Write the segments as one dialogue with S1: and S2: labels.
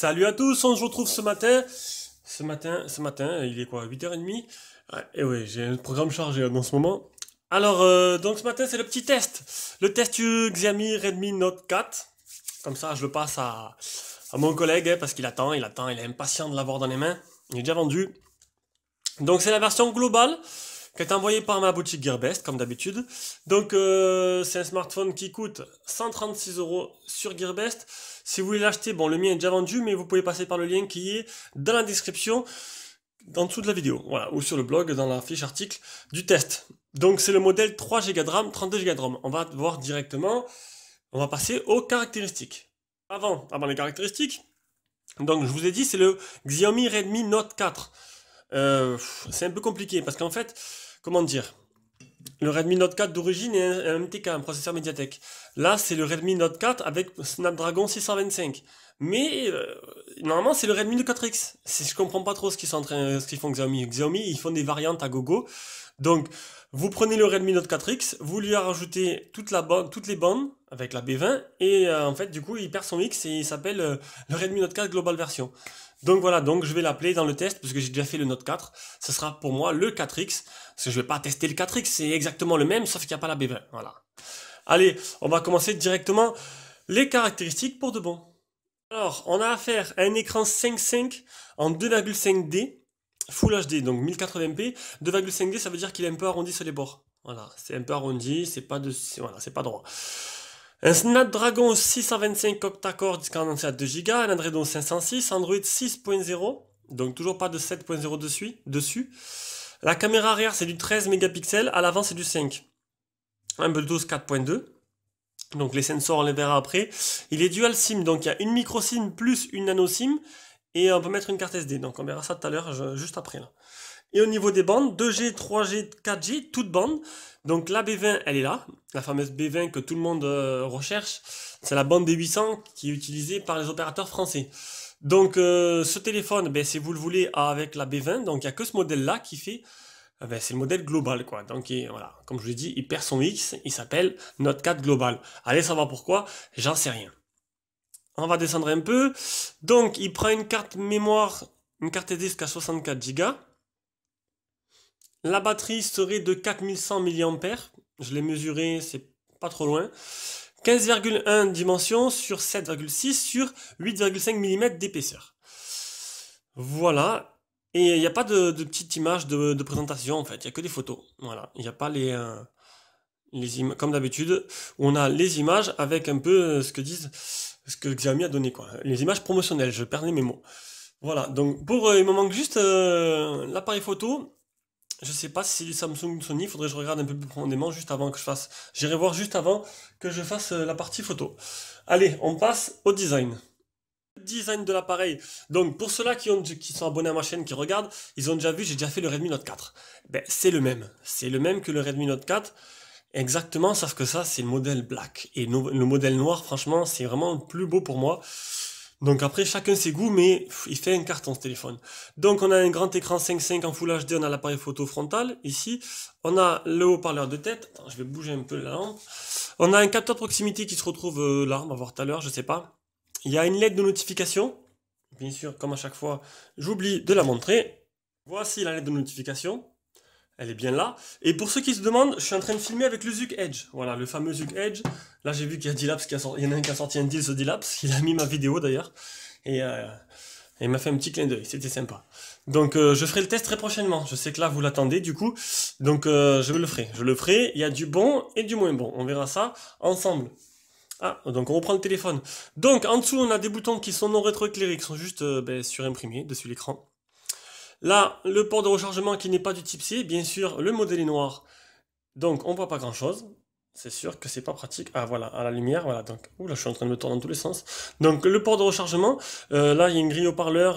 S1: Salut à tous, on se retrouve ce matin. Il est quoi, 8h30? Ouais, et ouais, j'ai un programme chargé en ce moment. Alors, donc ce matin, c'est le petit test. Le test du Xiaomi Redmi Note 4. Comme ça, je le passe à mon collègue, hein, parce qu'il est impatient de l'avoir dans les mains. Il est déjà vendu. Donc, c'est la version globale qui est envoyée par ma boutique Gearbest, comme d'habitude. Donc, c'est un smartphone qui coûte 136 euros sur Gearbest. Si vous voulez l'acheter, bon, le mien est déjà vendu, mais vous pouvez passer par le lien qui est dans la description, en dessous de la vidéo, voilà, ou sur le blog, dans la fiche article du test. Donc, c'est le modèle 3 Go de RAM, 32 Go de ROM. On va voir directement, on va passer aux caractéristiques. Avant les caractéristiques, donc, je vous ai dit, c'est le Xiaomi Redmi Note 4. C'est un peu compliqué, parce qu'en fait, comment dire, le Redmi Note 4 d'origine est un MTK, un processeur Mediatek. Là, c'est le Redmi Note 4 avec Snapdragon 625. Mais normalement, c'est le Redmi Note 4X. Je comprends pas trop ce qu'ils font Xiaomi. Xiaomi, ils font des variantes à gogo. Donc, vous prenez le Redmi Note 4X, vous lui rajoutez toutes les bandes avec la B20 et en fait, du coup, il perd son X et il s'appelle le Redmi Note 4 Global Version. Donc voilà, donc je vais l'appeler dans le test parce que j'ai déjà fait le Note 4. Ce sera pour moi le 4X parce que je vais pas tester le 4X, c'est exactement le même sauf qu'il n'y a pas la B20. Voilà. Allez, on va commencer directement les caractéristiques pour de bon. Alors, on a affaire à un écran 5.5 en 2,5D Full HD, donc 1080p. 2,5D, ça veut dire qu'il est un peu arrondi sur les bords. Voilà, c'est un peu arrondi, voilà, c'est pas droit. Un Snapdragon 625 octa-core 47 2 Go, un Adreno 506, Android 6.0, donc toujours pas de 7.0 dessus. La caméra arrière c'est du 13 mégapixels, à l'avant c'est du 5. Un Bluetooth 4.2. Donc les sensors on les verra après. Il est dual SIM, donc il y a une micro SIM plus une nano SIM. Et on peut mettre une carte SD, donc on verra ça tout à l'heure, juste après là. Et au niveau des bandes, 2G, 3G, 4G, toutes bandes. Donc la B20, elle est là, la fameuse B20 que tout le monde recherche. C'est la bande des 800 qui est utilisée par les opérateurs français. Donc ce téléphone, ben, si vous le voulez avec la B20, donc il n'y a que ce modèle-là qui fait, ben, c'est le modèle global quoi. Donc voilà, comme je vous l'ai dit, il perd son X, il s'appelle Note 4 Global. Allez savoir pourquoi, j'en sais rien. On va descendre un peu. Donc, il prend une carte mémoire, une carte SD jusqu'à 64 Go. La batterie serait de 4100 mAh. Je l'ai mesuré, c'est pas trop loin. 15,1 dimensions sur 7,6 sur 8,5 mm d'épaisseur. Voilà. Et il n'y a pas de petite image de présentation en fait. Il n'y a que des photos. Voilà. Il n'y a pas les images, comme d'habitude, on a les images avec un peu ce que Xiaomi a donné, quoi. Les images promotionnelles, je perds mes mots. Voilà, donc il me manque juste l'appareil photo. Je sais pas si c'est du Samsung ou Sony, faudrait que je regarde un peu plus profondément juste avant que je fasse. J'irai voir juste avant que je fasse la partie photo. Allez, on passe au design. Design de l'appareil. Donc pour ceux-là qui sont abonnés à ma chaîne, qui regardent, ils ont déjà vu, j'ai déjà fait le Redmi Note 4. Ben, c'est le même. C'est le même que le Redmi Note 4. Exactement, sauf que ça, c'est le modèle black. Et le modèle noir, franchement, c'est vraiment le plus beau pour moi. Donc après, chacun ses goûts, mais il fait un carton ce téléphone. Donc on a un grand écran 5.5 en Full HD, on a l'appareil photo frontal, ici. On a le haut-parleur de tête. Attends, je vais bouger un peu la lampe. On a un capteur de proximité qui se retrouve là, on va voir tout à l'heure, je sais pas. Il y a une LED de notification. Bien sûr, comme à chaque fois, j'oublie de la montrer. Voici la LED de notification. Elle est bien là. Et pour ceux qui se demandent, je suis en train de filmer avec le Zug Edge. Voilà, le fameux Zug Edge. Là, j'ai vu qu'il y a D-Labs il y en a un qui a sorti un deal sur D-Labs. Il a mis ma vidéo d'ailleurs. Et il m'a fait un petit clin d'œil. C'était sympa. Donc, je ferai le test très prochainement. Je sais que là, vous l'attendez du coup. Donc, je le ferai. Je le ferai. Il y a du bon et du moins bon. On verra ça ensemble. Ah, donc on reprend le téléphone. Donc, en dessous, on a des boutons qui sont non rétroéclairés, qui sont juste surimprimés dessus l'écran. Là, le port de rechargement qui n'est pas du type C, bien sûr, le modèle est noir, donc on voit pas grand chose. C'est sûr que c'est pas pratique. Ah voilà, à la lumière, voilà. Donc, là, je suis en train de me tourner dans tous les sens. Donc, le port de rechargement, là, il y a une grille haut-parleur,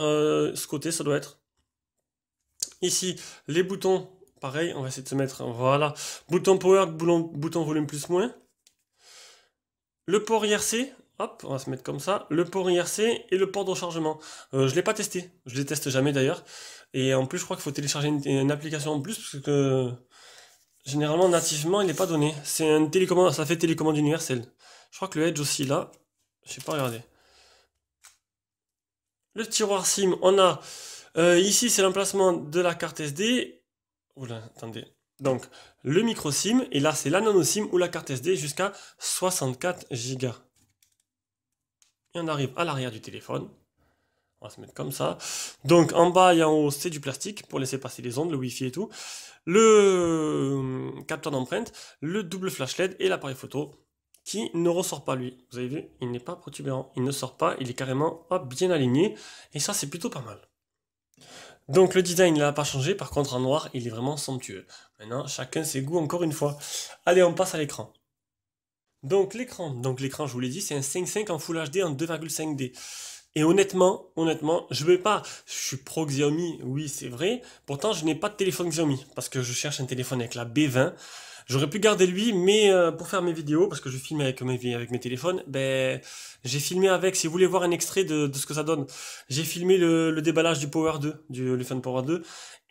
S1: ce côté, ça doit être. Ici, les boutons, pareil, on va essayer de se mettre, voilà. Bouton power, bouton volume plus moins. Le port IRC, hop, on va se mettre comme ça. Le port IRC et le port de rechargement. Je l'ai pas testé, je les teste jamais d'ailleurs. Et en plus, je crois qu'il faut télécharger une application en plus, parce que généralement, nativement, il n'est pas donné. C'est un télécommande, ça fait télécommande universelle. Je crois que le Edge aussi, là, je sais pas regarder. Le tiroir SIM, on a ici c'est l'emplacement de la carte SD. Oula, attendez. Donc le micro SIM et là c'est la nano SIM ou la carte SD jusqu'à 64 Go. Et on arrive à l'arrière du téléphone. On va se mettre comme ça. Donc en bas et en haut c'est du plastique pour laisser passer les ondes, le Wi-Fi et tout. Le capteur d'empreinte, le double flash LED et l'appareil photo qui ne ressort pas lui. Vous avez vu, il n'est pas protubérant, il ne sort pas, il est carrément hop, bien aligné. Et ça c'est plutôt pas mal. Donc le design il n'a pas changé, par contre en noir il est vraiment somptueux. Maintenant chacun ses goûts encore une fois. Allez on passe à l'écran. Donc l'écran je vous l'ai dit c'est un 5.5 en Full HD en 2,5D. Et honnêtement, je suis pro Xiaomi, oui c'est vrai, pourtant je n'ai pas de téléphone Xiaomi, parce que je cherche un téléphone avec la B20. J'aurais pu garder lui, mais pour faire mes vidéos, parce que je filme avec mes téléphones, ben j'ai filmé avec, si vous voulez voir un extrait de ce que ça donne, j'ai filmé le déballage du Power 2, du iPhone Power 2,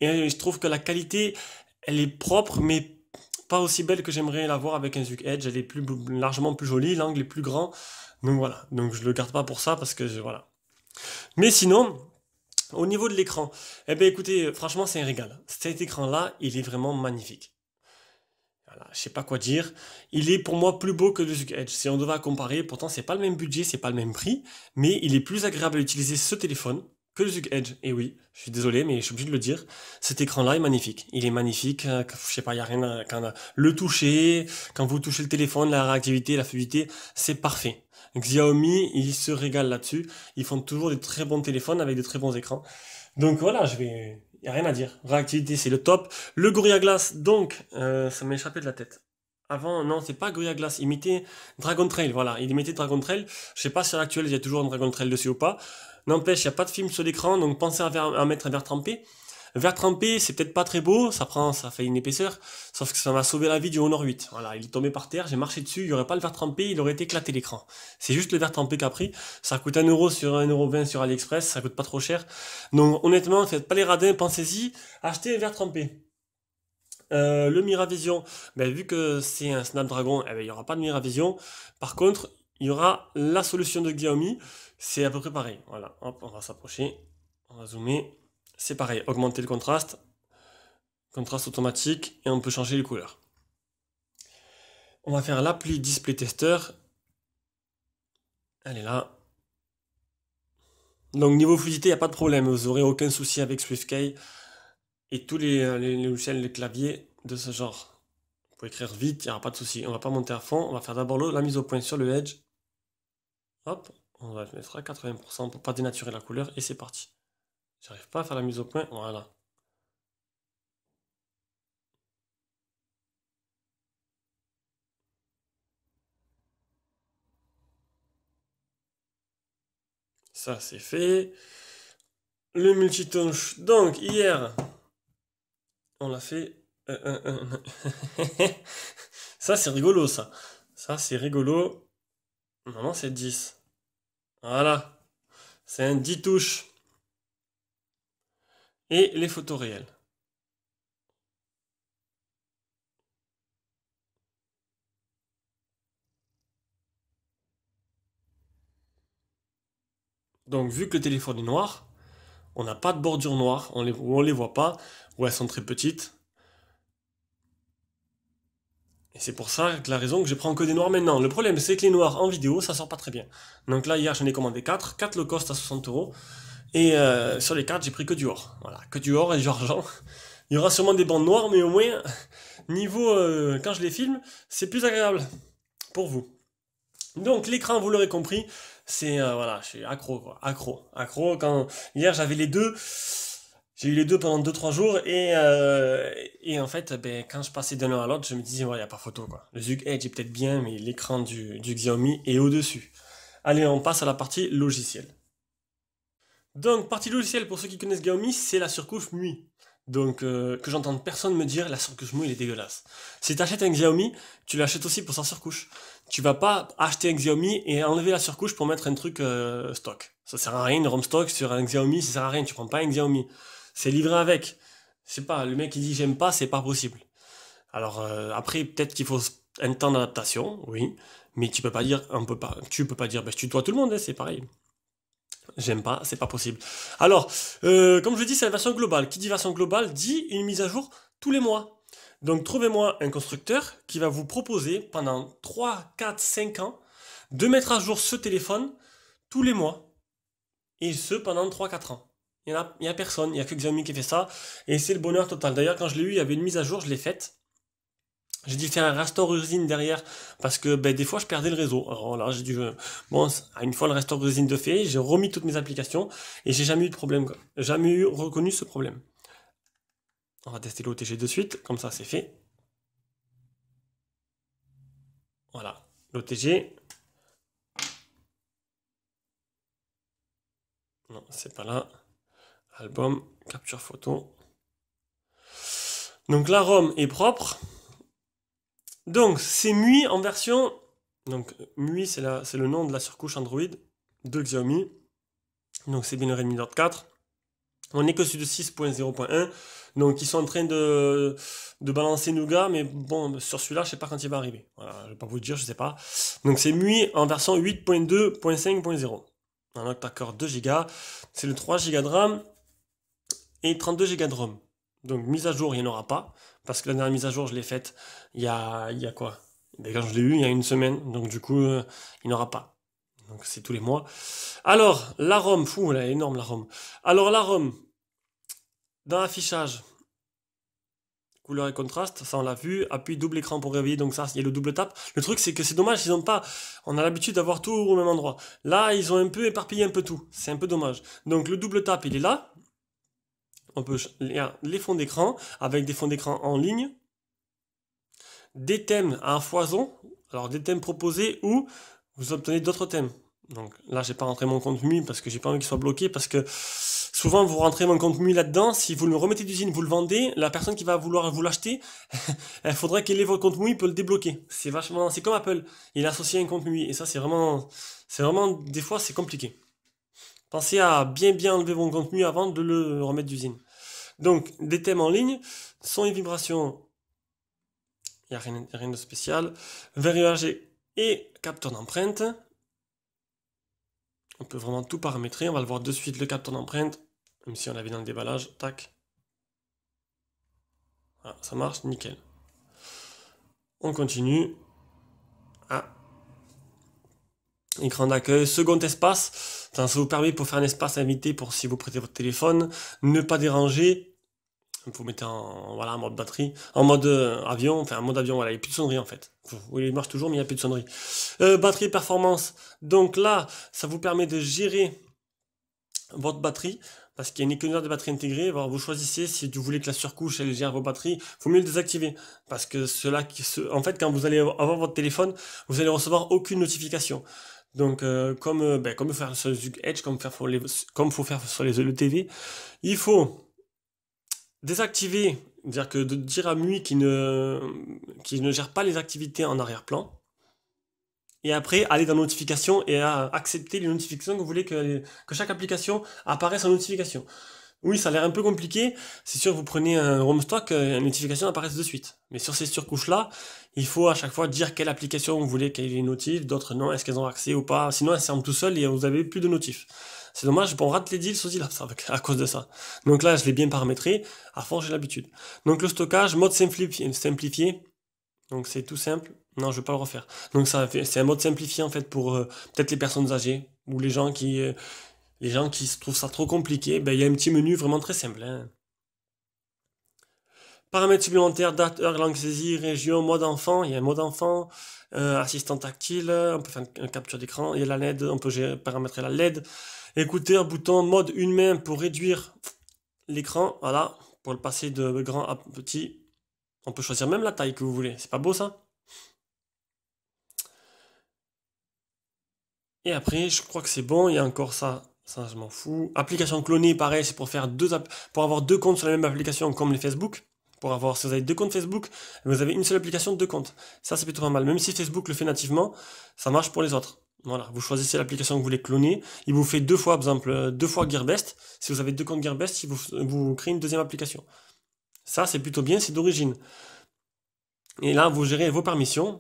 S1: et je trouve que la qualité, elle est propre, mais pas aussi belle que j'aimerais l'avoir avec un Zug Edge, elle est largement plus jolie, l'angle est plus grand, donc voilà, donc je le garde pas pour ça, parce que voilà. Mais sinon, au niveau de l'écran, eh ben écoutez, franchement c'est un régal. Cet écran-là, il est vraiment magnifique. Voilà, je sais pas quoi dire. Il est pour moi plus beau que le Zug Edge. Si on devait comparer, pourtant c'est pas le même budget, c'est pas le même prix, mais il est plus agréable à utiliser ce téléphone que le Zug Edge. Et oui, je suis désolé, mais je suis obligé de le dire. Cet écran-là est magnifique. Il est magnifique. Je sais pas, il y a rien le toucher, quand vous touchez le téléphone, la réactivité, la fluidité, c'est parfait. Xiaomi, ils se régalent là-dessus. Ils font toujours des très bons téléphones avec de très bons écrans. Donc voilà, y a rien à dire. Réactivité, c'est le top. Le Gorilla Glass, donc, ça m'est échappé de la tête. Avant, non, c'est pas Gorilla Glass, il mettait Dragon Trail, voilà, il mettait Dragon Trail. Je sais pas si à l'actuel il y a toujours un Dragon Trail dessus ou pas. N'empêche, il n'y a pas de film sur l'écran, donc pensez à mettre un verre trempé. Verre trempé, c'est peut-être pas très beau, ça fait une épaisseur, sauf que ça m'a sauvé la vie du Honor 8. Voilà, il est tombé par terre, j'ai marché dessus, il n'y aurait pas le verre trempé, il aurait éclaté l'écran. C'est juste le verre trempé qu'a pris, ça coûte 1€ sur 1,20€ sur AliExpress, ça coûte pas trop cher. Donc honnêtement, faites pas les radins, pensez-y, achetez un verre trempé. Le Miravision, ben, vu que c'est un Snapdragon, eh ben, il n'y aura pas de Miravision. Par contre, il y aura la solution de Xiaomi, c'est à peu près pareil. Voilà, hop, on va s'approcher, on va zoomer. C'est pareil, augmenter le contraste automatique, et on peut changer les couleurs. On va faire l'appli Display Tester. Elle est là. Donc niveau fluidité, il n'y a pas de problème, vous n'aurez aucun souci avec SwiftKey et tous les logiciels de clavier de ce genre. Vous pouvez écrire vite, il n'y aura pas de souci. On va pas monter à fond, on va faire d'abord la mise au point sur le Edge. Hop, on va le mettre à 80% pour pas dénaturer la couleur et c'est parti. J'arrive pas à faire la mise au point, voilà. Ça c'est fait. Le multitouche, donc hier, on l'a fait. Ça c'est rigolo ça. Ça c'est rigolo. Normalement c'est 10. Voilà. C'est un 10 touches. Et les photos réelles. Donc vu que le téléphone est noir, on n'a pas de bordure noire, on les voit pas, ou elles sont très petites. Et c'est pour ça que la raison que je prends que des noirs maintenant. Le problème c'est que les noirs en vidéo ça sort pas très bien. Donc là hier j'en ai commandé 4 low cost à 60€. Et sur les 4 j'ai pris que du or. Voilà, que du or et du argent. Il y aura sûrement des bandes noires, mais au moins, niveau quand je les filme, c'est plus agréable pour vous. Donc l'écran, vous l'aurez compris, c'est voilà, je suis accro, quoi, accro. Quand hier j'avais les deux, j'ai eu les deux pendant 2-3 jours et en fait, ben, quand je passais d'un à l'autre, je me disais ouais, y a pas photo quoi. Le Zug Edge est peut-être bien, mais l'écran du Xiaomi est au-dessus. Allez, on passe à la partie logicielle. Donc, partie logicielle, pour ceux qui connaissent Xiaomi, c'est la surcouche MUI. Donc, que j'entende personne me dire la surcouche MUI, elle est dégueulasse. Si tu achètes un Xiaomi, tu l'achètes aussi pour sa surcouche. Tu vas pas acheter un Xiaomi et enlever la surcouche pour mettre un truc stock. Ça sert à rien, une ROM stock sur un Xiaomi, ça sert à rien, tu prends pas un Xiaomi. C'est livré avec. Je sais pas, le mec qui dit j'aime pas, c'est pas possible. Alors, après, peut-être qu'il faut un temps d'adaptation, oui, mais tu peux pas dire, tu peux pas dire, ben, je tutoie tout le monde, hein, c'est pareil. J'aime pas, c'est pas possible. Alors, comme je le dis, c'est la version globale. Qui dit version globale dit une mise à jour tous les mois. Donc, trouvez-moi un constructeur qui va vous proposer pendant 3, 4, 5 ans de mettre à jour ce téléphone tous les mois. Et ce, pendant 3, 4 ans. Il y a personne, il n'y a que Xiaomi qui fait ça. Et c'est le bonheur total. D'ailleurs, quand je l'ai eu, il y avait une mise à jour, je l'ai faite. J'ai dû faire un restore usine derrière parce que ben, des fois je perdais le réseau. Alors là, j'ai dû. Bon, une fois le restore usine de fait, j'ai remis toutes mes applications et j'ai jamais eu de problème, quoi. Jamais eu reconnu ce problème. On va tester l'OTG de suite, comme ça c'est fait. Voilà, l'OTG. Non, c'est pas là. Album, capture photo. Donc la ROM est propre. Donc c'est MUI en version. Donc MUI c'est le nom de la surcouche Android de Xiaomi. Donc c'est bien le Redmi Note 4. On n'est que sur le 6.0.1. Donc ils sont en train de balancer Nougat, mais bon, sur celui-là, je sais pas quand il va arriver. Voilà, je vais pas vous dire, je sais pas. Donc c'est MUI en version 8.2.5.0. Un octa-core 2 Go. C'est le 3 Go de RAM et 32 Go de ROM. Donc mise à jour, il n'y en aura pas. Parce que la dernière mise à jour, je l'ai faite il y a quoi? Ben, quand je l'ai eu, il y a une semaine. Donc du coup, il n'y en aura pas. Donc c'est tous les mois. Alors, la ROM, fou, elle est énorme la ROM. Alors la ROM, dans l'affichage, couleur et contraste, ça on l'a vu. Appui double écran pour réveiller, donc ça, il y a le double tap. Le truc, c'est que c'est dommage, ils ont pas. On a l'habitude d'avoir tout au même endroit. Là, ils ont un peu éparpillé un peu tout. C'est un peu dommage. Donc le double tap, il est là. On peut les fonds d'écran avec des fonds d'écran en ligne, des thèmes à foison, alors des thèmes proposés ou vous obtenez d'autres thèmes. Donc là, j'ai pas rentré mon compte MUI parce que j'ai pas envie qu'il soit bloqué parce que souvent vous rentrez mon compte MUI là-dedans, si vous le remettez d'usine, vous le vendez, la personne qui va vouloir vous l'acheter, il faudrait qu'elle ait votre compte MUI pour le débloquer. C'est vachement, c'est comme Apple, il est associé à un compte MUI et ça c'est vraiment, des fois c'est compliqué. Pensez à bien enlever vos compte MUI avant de le remettre d'usine. Donc, des thèmes en ligne, son et vibration, il n'y a rien de spécial. Verrouillage et capteur d'empreinte. On peut vraiment tout paramétrer. On va le voir de suite, le capteur d'empreinte. Même si on l'avait dans le déballage. Tac. Voilà, ça marche, nickel. On continue. Ah. Écran d'accueil, second espace. Ça vous permet pour faire un espace invité pour si vous prêtez votre téléphone. Ne pas déranger. Vous mettez en mode batterie, en mode avion, enfin en mode avion, voilà, il n'y a plus de sonnerie en fait. Oui, il marche toujours, mais il n'y a plus de sonnerie. Batterie performance, donc là, ça vous permet de gérer votre batterie, parce qu'il y a une économie de batterie intégrée. Alors vous choisissez si vous voulez que la surcouche elle gère vos batteries, il faut mieux le désactiver, parce que en fait, quand vous allez avoir votre téléphone, vous allez recevoir aucune notification. Donc, comme faire sur les Edge, comme faut faire sur les ETV, il faut désactiver, c'est-à-dire que de dire à MUI qui ne gère pas les activités en arrière-plan, et après aller dans notification et à accepter les notifications que vous voulez que chaque application apparaisse en notification. Oui, ça a l'air un peu compliqué, c'est sûr que vous prenez un ROM stock, une notification apparaisse de suite. Mais sur ces surcouches-là, il faut à chaque fois dire quelle application vous voulez qu'elle ait les notifs, d'autres non, est-ce qu'elles ont accès ou pas, sinon elles ferment tout seul et vous avez plus de notifs. C'est dommage, on rate les deals aussi là, à cause de ça. Donc là, je l'ai bien paramétré, à fond j'ai l'habitude. Donc le stockage, mode simplifié, donc c'est tout simple. Non, je vais pas le refaire. Donc c'est un mode simplifié en fait pour peut-être les personnes âgées ou les gens qui se trouvent ça trop compliqué. Ben il y a un petit menu vraiment très simple, hein. Paramètres supplémentaires, date, heure, langue saisie, région, mode enfant. Il y a un mode enfant, assistant tactile. On peut faire une capture d'écran. Il y a la LED, on peut paramétrer la LED. Écouteur, bouton, mode une main pour réduire l'écran. Voilà, pour le passer de grand à petit. On peut choisir même la taille que vous voulez. C'est pas beau ça? Et après, je crois que c'est bon. Il y a encore ça. Ça, je m'en fous. Application clonée, pareil, c'est pour faire pour avoir deux comptes sur la même application comme les Facebook. Si vous avez deux comptes Facebook, vous avez une seule application de deux comptes. Ça, c'est plutôt pas mal. Même si Facebook le fait nativement, ça marche pour les autres. Voilà, vous choisissez l'application que vous voulez cloner. Il vous fait deux fois, par exemple, deux fois Gearbest. Si vous avez deux comptes Gearbest, vous créez une deuxième application. Ça, c'est plutôt bien, c'est d'origine. Et là, vous gérez vos permissions.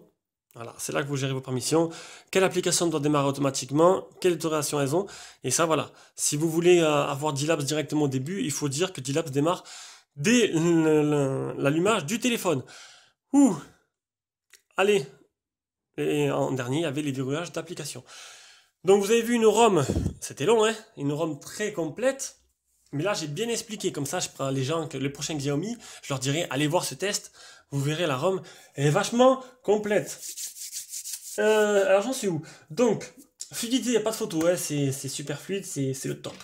S1: Voilà, c'est là que vous gérez vos permissions. Quelle application doit démarrer automatiquement? Quelle autorisation elles ont? Et ça, voilà. Si vous voulez avoir D-Labs directement au début, il faut dire que D-Labs démarre dès l'allumage du téléphone. Ouh! Allez! Et en dernier, il y avait les verrouillages d'application. Donc vous avez vu une ROM, c'était long, hein? Une ROM très complète. Mais là, j'ai bien expliqué. Comme ça, je prends les gens, les prochains Xiaomi, je leur dirai, allez voir ce test. Vous verrez, la ROM, elle est vachement complète. Alors j'en suis où? Donc, fluidité, il n'y a pas de photo, ouais, c'est super fluide, c'est le top.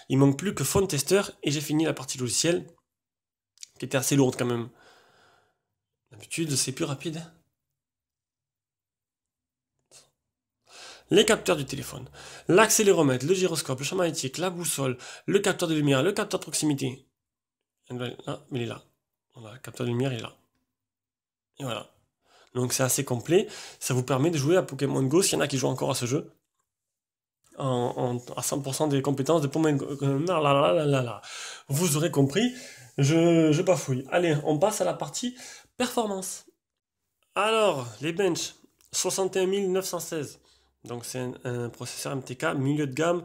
S1: Il manque plus que Phone Tester et j'ai fini la partie logicielle, qui était assez lourde quand même. D'habitude, c'est plus rapide. Les capteurs du téléphone, l'accéléromètre, le gyroscope, le champ magnétique, la boussole, le capteur de lumière, le capteur de proximité. Ah, mais il est là. Voilà, le capteur de lumière il est là. Et voilà. Donc c'est assez complet. Ça vous permet de jouer à Pokémon Go s'il y en a qui jouent encore à ce jeu. À 100% des compétences de Pokémon Go. Vous aurez compris, je bafouille. Allez, on passe à la partie performance. Alors, les benches, 61 916. Donc c'est un processeur MTK milieu de gamme,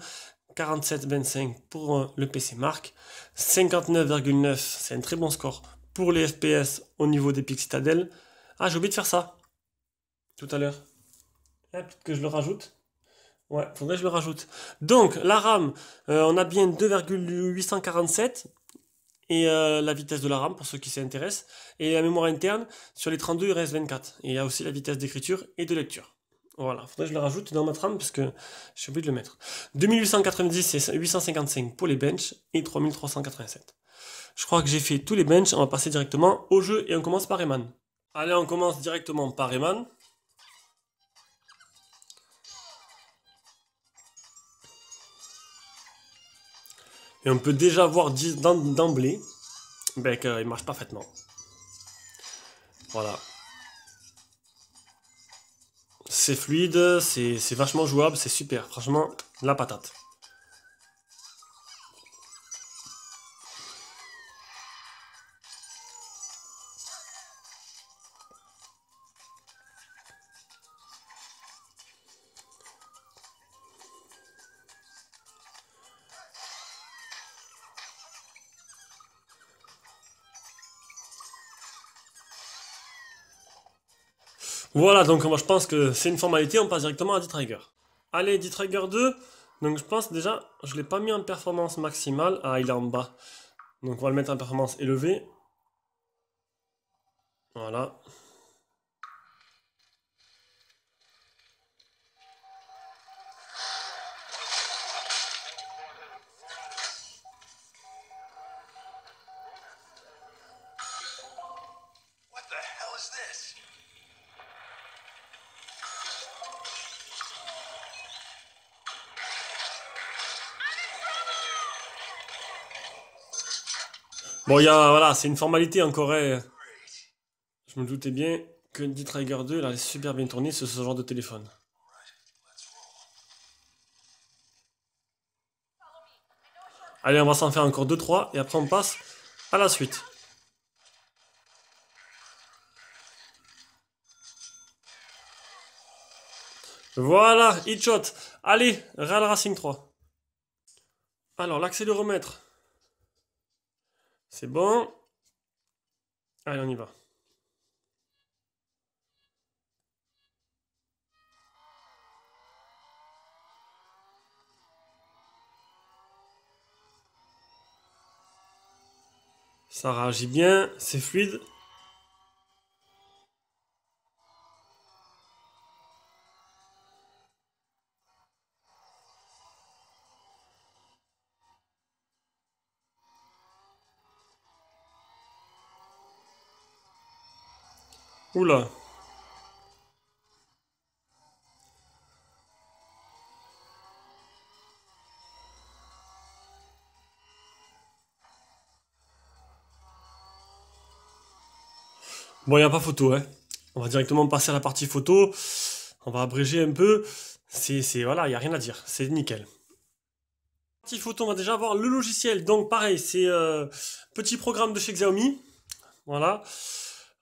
S1: 4725 pour le PC Mark, 59,9, c'est un très bon score pour les FPS au niveau des pics Citadel. Ah, j'ai oublié de faire ça tout à l'heure. Ah, peut-être que je le rajoute. Ouais, faudrait que je le rajoute. Donc, la RAM, on a bien 2,847 et la vitesse de la RAM pour ceux qui s'intéressent. Et la mémoire interne, sur les 32, il reste 24. Et il y a aussi la vitesse d'écriture et de lecture. Voilà, faudrait que je le rajoute dans ma trame parce que j'ai oublié de le mettre. 2890 et 855 pour les benches et 3387. Je crois que j'ai fait tous les benches, on va passer directement au jeu et on commence par Rayman. Allez, on commence directement par Rayman. Et on peut déjà voir d'emblée qu'il marche parfaitement. Voilà. C'est fluide, c'est vachement jouable, c'est super. Franchement, la patate. Voilà, donc moi je pense que c'est une formalité, on passe directement à D-Trigger. Allez, D-Trigger 2. Donc je pense déjà, je ne l'ai pas mis en performance maximale. Ah, il est en bas. Donc on va le mettre en performance élevée. Voilà. Bon, voilà, c'est une formalité en Corée. Je me doutais bien que D-Trigger 2, il allait super bien tourner sur ce genre de téléphone. Allez, on va s'en faire encore 2-3 et après on passe à la suite. Voilà, Hitshot. Allez, Real Racing 3. Alors, l'accéléromètre. C'est bon. Allez, on y va. Ça réagit bien, c'est fluide. Oula. Bon, il n'y a pas photo, hein. On va directement passer à la partie photo. On va abréger un peu. Voilà, il n'y a rien à dire. C'est nickel. Partie photo, on va déjà avoir le logiciel. Donc, pareil, c'est petit programme de chez Xiaomi. Voilà.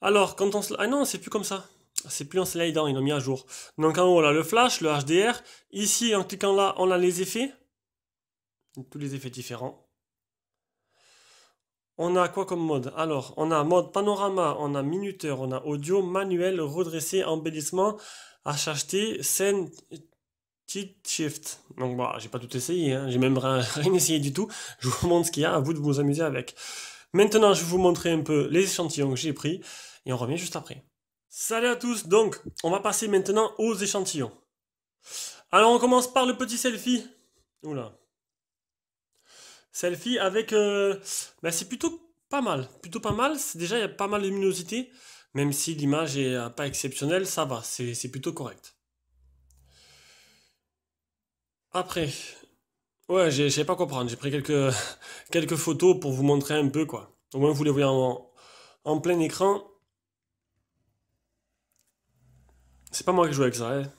S1: Alors, quand on se... Ah non, c'est plus comme ça. C'est plus en slidant, ils l'ont mis à jour. Donc en haut, on a le flash, le HDR. Ici, en cliquant là, on a les effets. Tous les effets différents. On a quoi comme mode? Alors, on a mode panorama, on a minuteur, on a audio, manuel, redressé, embellissement, HHT, scène, cheat shift. Donc voilà, j'ai pas tout essayé, hein. J'ai même rien essayé du tout. Je vous montre ce qu'il y a, à vous de vous amuser avec. Maintenant, je vais vous montrer un peu les échantillons que j'ai pris et on revient juste après. Salut à tous, donc on va passer maintenant aux échantillons. Alors on commence par le petit selfie. Oula. Selfie avec... bah, c'est plutôt pas mal. Plutôt pas mal. Déjà, il y a pas mal de luminosité. Même si l'image est pas exceptionnelle, ça va. C'est plutôt correct. Après, ouais, je sais pas comprendre. J'ai pris quelques, quelques photos pour vous montrer un peu, quoi. Au moins, vous les voyez en plein écran. C'est pas moi qui joue avec ça, hein.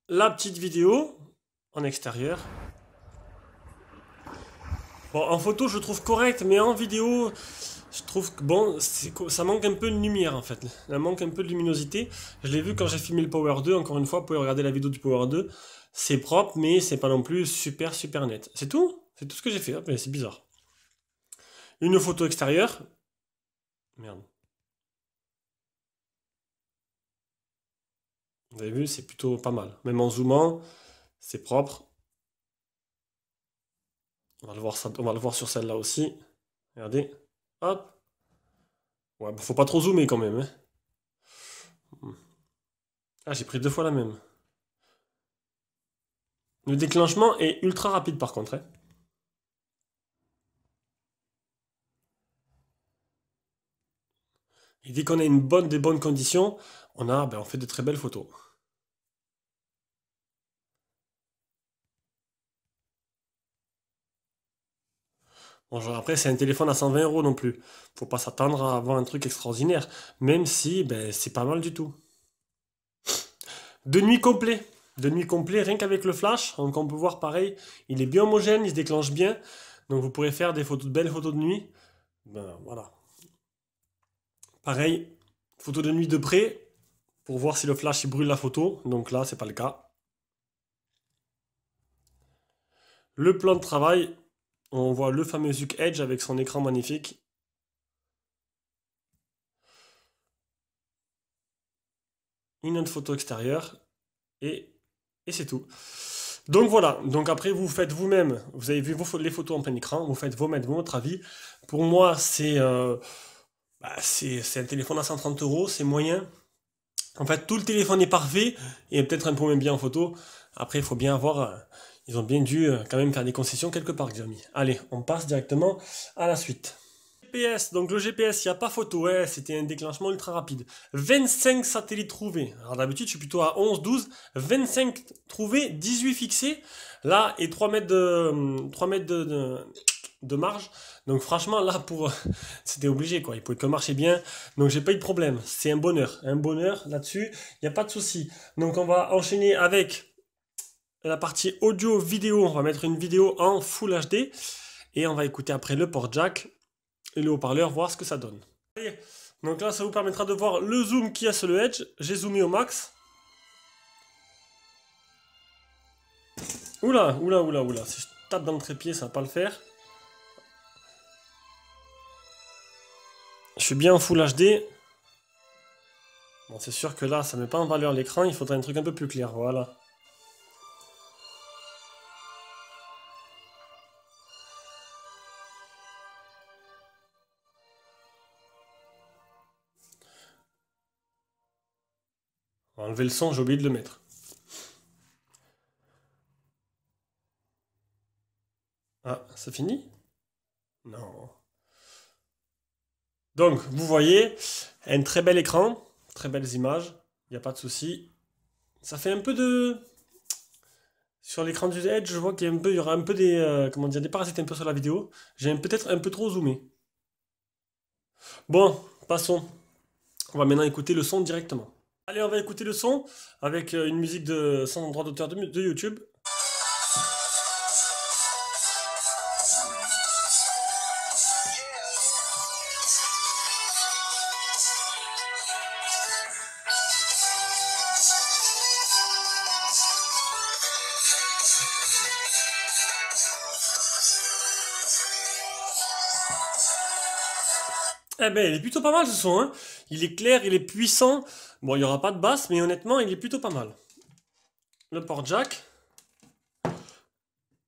S1: La petite vidéo en extérieur. Bon, en photo, je trouve correct, mais en vidéo, je trouve que bon, ça manque un peu de lumière en fait. Ça manque un peu de luminosité. Je l'ai vu quand j'ai filmé le Power 2. Encore une fois, vous pouvez regarder la vidéo du Power 2. C'est propre, mais c'est pas non plus super net. C'est tout? C'est tout ce que j'ai fait. Hop, mais c'est bizarre. Une photo extérieure. Merde. Vous avez vu, c'est plutôt pas mal. Même en zoomant, c'est propre. On va le voir, on va le voir sur celle-là aussi. Regardez. Hop. Ouais, faut pas trop zoomer quand même, hein. Ah, j'ai pris deux fois la même. Le déclenchement est ultra rapide par contre, hein. Et dès qu'on a des bonnes conditions, on fait de très belles photos. Bon, genre après, c'est un téléphone à 120 € non plus. Faut pas s'attendre à avoir un truc extraordinaire. Même si, ben, c'est pas mal du tout. De nuit complet. De nuit complet, rien qu'avec le flash. Donc on peut voir pareil, il est bien homogène, il se déclenche bien. Donc vous pourrez faire des photos, de belles photos de nuit. Ben voilà. Pareil, photo de nuit de près, pour voir si le flash il brûle la photo. Donc là, c'est pas le cas. Le plan de travail, on voit le fameux Zuc Edge avec son écran magnifique. Une autre photo extérieure et, et c'est tout. Donc voilà, donc après vous faites vous-même, vous avez vu les photos en plein écran, vous faites vous-même votre avis. Pour moi, c'est un téléphone à 130 €, c'est moyen. En fait, tout le téléphone est parfait et peut-être un peu moins bien en photo. Après, il faut bien avoir, ils ont bien dû quand même faire des concessions quelque part, Xiaomi. Allez, on passe directement à la suite. GPS, donc le GPS, il n'y a pas photo, ouais, c'était un déclenchement ultra rapide. 25 satellites trouvés. Alors d'habitude, je suis plutôt à 11, 12. 25 trouvés, 18 fixés. Là, et 3 mètres3 mètres de marge. Donc franchement, là, c'était obligé, quoi. Il pouvait que marcher bien. Donc j'ai pas eu de problème. C'est un bonheur. Un bonheur là-dessus. Il n'y a pas de souci. Donc on va enchaîner avec la partie audio-vidéo. On va mettre une vidéo en Full HD. Et on va écouter après le port jack et le haut-parleur, voir ce que ça donne. Allez, donc là, ça vous permettra de voir le zoom qu'il y a sur le Edge. J'ai zoomé au max. Oula, oula, oula, oula. Si je tape dans le trépied, ça va pas le faire. Je suis bien en Full HD. Bon, c'est sûr que là, ça met pas en valeur l'écran. Il faudrait un truc un peu plus clair. Voilà. On va enlever le son, j'ai oublié de le mettre. Ah, c'est fini? Non. Donc, vous voyez, un très bel écran, très belles images, il n'y a pas de souci. Ça fait un peu de... Sur l'écran du Edge, je vois qu'il y a un peu, il y aura un peu des, comment dire, des parasites un peu sur la vidéo. J'ai peut-être un peu trop zoomé. Bon, passons. On va maintenant écouter le son directement. Allez, on va écouter le son avec une musique de sans droit d'auteur de YouTube. Eh ben, il est plutôt pas mal ce son, hein. Il est clair, il est puissant. Bon, il n'y aura pas de basse, mais honnêtement, il est plutôt pas mal. Le port jack.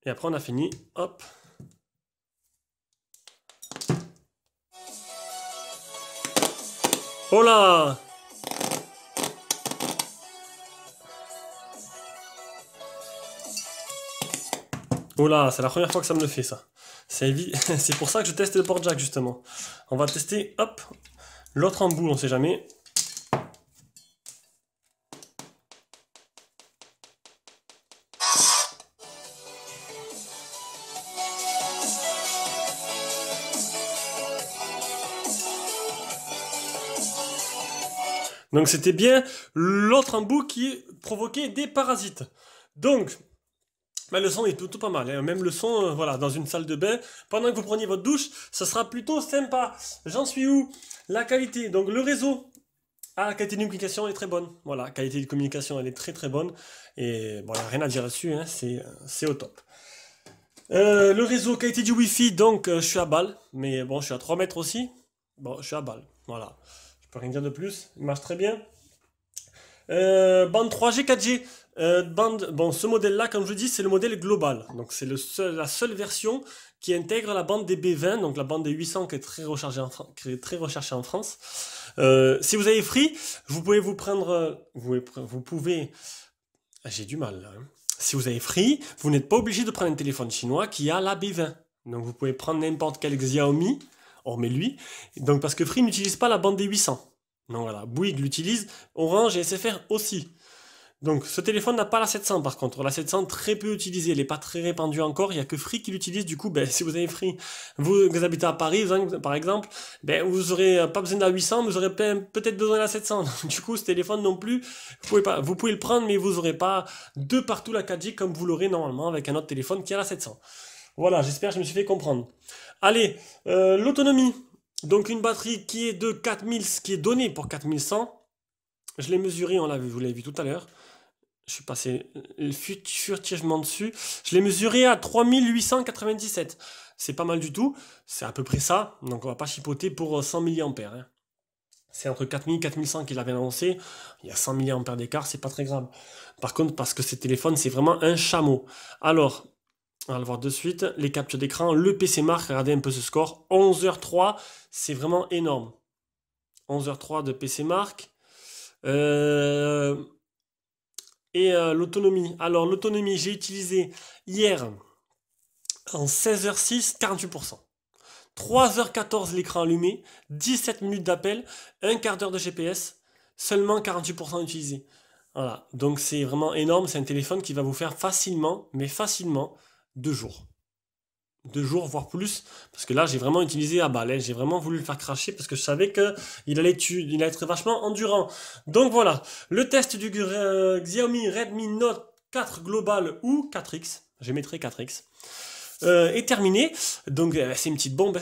S1: Et après, on a fini. Hop. Oh là! Oh là, c'est la première fois que ça me le fait, ça. C'est pour ça que je teste le port jack, justement. On va tester, hop, l'autre embout, on sait jamais. Donc c'était bien l'autre embout qui provoquait des parasites. Donc, bah, le son est plutôt pas mal, hein. Même le son, voilà, dans une salle de bain, pendant que vous preniez votre douche, ça sera plutôt sympa. J'en suis où? La qualité, donc le réseau. Ah, la qualité de communication est très bonne. Voilà, la qualité de communication, elle est très très bonne. Et bon, il n'y a rien à dire là-dessus, hein, c'est au top. Le réseau, qualité du Wi-Fi, donc je suis à balle. Mais bon, je suis à 3 mètres aussi. Bon, je suis à balle. Voilà. Je peux rien dire de plus. Il marche très bien. Bande 3G, 4G. Bon, ce modèle-là, comme je dis, c'est le modèle global. Donc, c'est la seule version qui intègre la bande des B20, donc la bande des 800 qui est très recherchée en France. Si vous avez Free, vous pouvez vous prendre. Vous pouvez. Ah, j'ai du mal là, hein. Si vous avez Free, vous n'êtes pas obligé de prendre un téléphone chinois qui a la B20. Donc, vous pouvez prendre n'importe quel Xiaomi, hormis lui. Donc, parce que Free n'utilise pas la bande des 800. Donc voilà, Bouygues l'utilise, Orange et SFR aussi. Donc ce téléphone n'a pas la 700 par contre. La 700 très peu utilisée, elle n'est pas très répandue encore, il n'y a que Free qui l'utilise. Du coup, ben, si vous avez Free, vous habitez à Paris par exemple, ben, vous n'aurez pas besoin de la 800, vous aurez peut-être besoin de la 700. Du coup, ce téléphone non plus, vous pouvez le prendre, mais vous n'aurez pas de partout la 4G comme vous l'aurez normalement avec un autre téléphone qui a la 700. Voilà, j'espère que je me suis fait comprendre. Allez, l'autonomie. Donc une batterie qui est de 4000, qui est donnée pour 4100. Je l'ai mesuré, vous l'avez vu tout à l'heure. Je suis passé furtivement dessus. Je l'ai mesuré à 3897. C'est pas mal du tout. C'est à peu près ça. Donc on va pas chipoter pour 100 mAh, hein. C'est entre 4000 et 4100 qu'il avait annoncé. Il y a 100 mAh d'écart, c'est pas très grave. Par contre, parce que ces téléphones, c'est vraiment un chameau. Alors, on va le voir de suite. Les captures d'écran, le PC Mark, regardez un peu ce score. 11h03, c'est vraiment énorme. 11h03 de PC Mark. L'autonomie. Alors, l'autonomie, j'ai utilisé hier en 16h06, 48%. 3h14 l'écran allumé, 17 minutes d'appel, un quart d'heure de GPS, seulement 48% utilisé. Voilà, donc c'est vraiment énorme, c'est un téléphone qui va vous faire facilement, mais facilement, 2 jours. 2 jours, voire plus, parce que là j'ai vraiment utilisé à balle, hein. J'ai vraiment voulu le faire cracher parce que je savais qu'il allait être vachement endurant. Donc voilà, le test du Xiaomi Redmi Note 4 Global ou 4X, je mettrai 4X, est terminé. Donc c'est une petite bombe,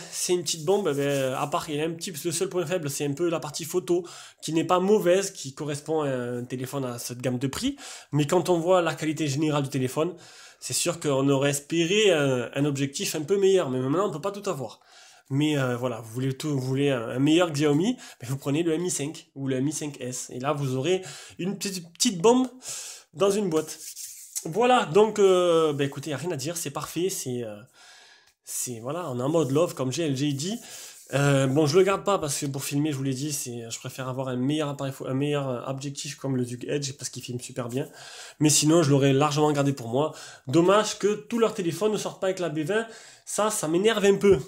S1: à part qu'il y a le seul point faible, c'est un peu la partie photo qui n'est pas mauvaise, qui correspond à un téléphone à cette gamme de prix, mais quand on voit la qualité générale du téléphone, c'est sûr qu'on aurait espéré un objectif un peu meilleur, mais maintenant on ne peut pas tout avoir. Mais voilà, vous voulez un meilleur Xiaomi, mais vous prenez le Mi 5 ou le Mi 5S, et là vous aurez une petite bombe dans une boîte. Voilà, donc écoutez, il n'y a rien à dire, c'est parfait, voilà, on est en mode love comme j'ai dit. Bon, je le garde pas parce que pour filmer, je vous l'ai dit, je préfère avoir un meilleur appareil, un meilleur objectif comme le Zug Edge parce qu'il filme super bien. Mais sinon, je l'aurais largement gardé pour moi. Dommage que tous leurs téléphones ne sortent pas avec la B20. Ça m'énerve un peu.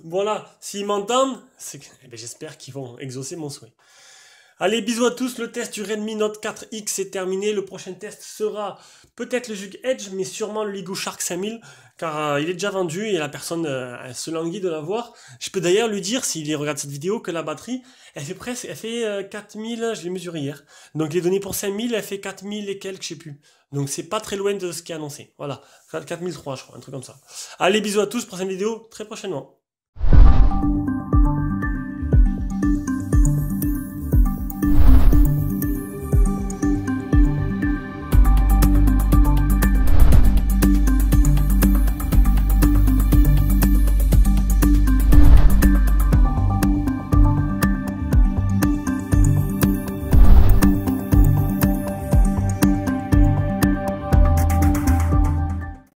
S1: Voilà, s'ils m'entendent, j'espère qu'ils vont exaucer mon souhait. Allez, bisous à tous, le test du Redmi Note 4X est terminé. Le prochain test sera peut-être le Zug Edge, mais sûrement le Lego Shark 5000, car il est déjà vendu et la personne se languit de l'avoir. Je peux d'ailleurs lui dire, s'il regarde cette vidéo, que la batterie, elle fait 4000, je l'ai mesuré hier. Donc les données pour 5000, elle fait 4000 et quelques, je sais plus. Donc c'est pas très loin de ce qui est annoncé. Voilà, 4003 je crois, un truc comme ça. Allez, bisous à tous, prochaine vidéo, très prochainement.